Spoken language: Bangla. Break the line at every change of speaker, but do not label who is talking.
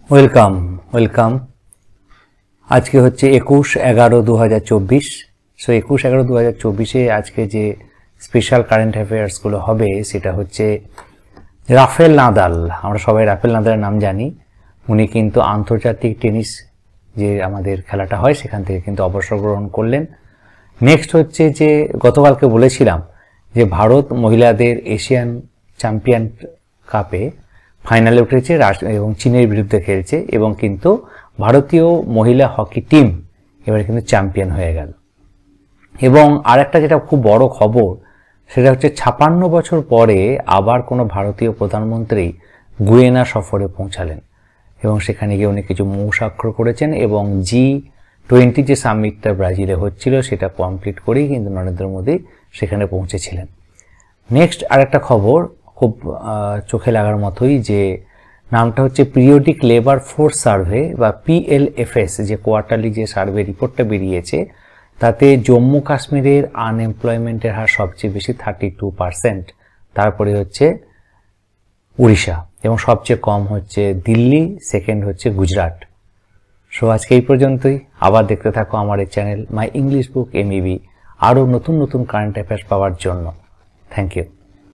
Welcome welcome. আজকে হচ্ছে 21/11/2024। সো 21/11/2024-এ আজকে যে স্পেশাল কারেন্ট অ্যাফেয়ার্সগুলো হবে সেটা হচ্ছে রাফেল নাদাল। আমরা সবাই রাফেল নাদালের নাম জানি। উনি কিন্তু আন্তর্জাতিক টেনিস যে আমাদের খেলাটা হয় সেখান থেকে কিন্তু অবসর গ্রহণ করলেন। নেক্সট হচ্ছে যে গতকালকে বলেছিলাম যে ভারত মহিলাদের এশিয়ান চ্যাম্পিয়ন কাপে ফাইনালে উঠেছে এবং চীনের বিরুদ্ধে খেলছে, এবং কিন্তু ভারতীয় মহিলা হকি টিম এবারে কিন্তু চ্যাম্পিয়ন হয়ে গেল। এবং আরেকটা যেটা খুব বড় খবর সেটা হচ্ছে 56 বছর পরে আবার কোনো ভারতীয় প্রধানমন্ত্রী গুয়েনা সফরে পৌঁছালেন এবং সেখানে গিয়ে উনি কিছু মৌস্বাক্ষর করেছেন এবং G20 যে সামিটটা ব্রাজিলে হচ্ছিল সেটা কমপ্লিট করেই কিন্তু নরেন্দ্র মোদী সেখানে পৌঁছেছিলেন। নেক্সট আরেকটা খবর খুব চোখে লাগার মতোই, যে নামটা হচ্ছে পিরিয়ডিক লেবার ফোর্স সার্ভে বা PLFS, যে কোয়ার্টারলি যে সার্ভে রিপোর্টটা বেরিয়েছে তাতে জম্মু কাশ্মীরের আনএমপ্লয়মেন্টের হার সবচেয়ে বেশি 32%, তারপরে হচ্ছে উড়িষ্যা এবং সবচেয়ে কম হচ্ছে দিল্লি, সেকেন্ড হচ্ছে গুজরাট। সো আজকে এই পর্যন্তই। আবার দেখতে থাকো আমার এই channel my English book MEB আরও নতুন নতুন কারেন্ট অ্যাফেয়ার্স পাওয়ার জন্য। Thank you.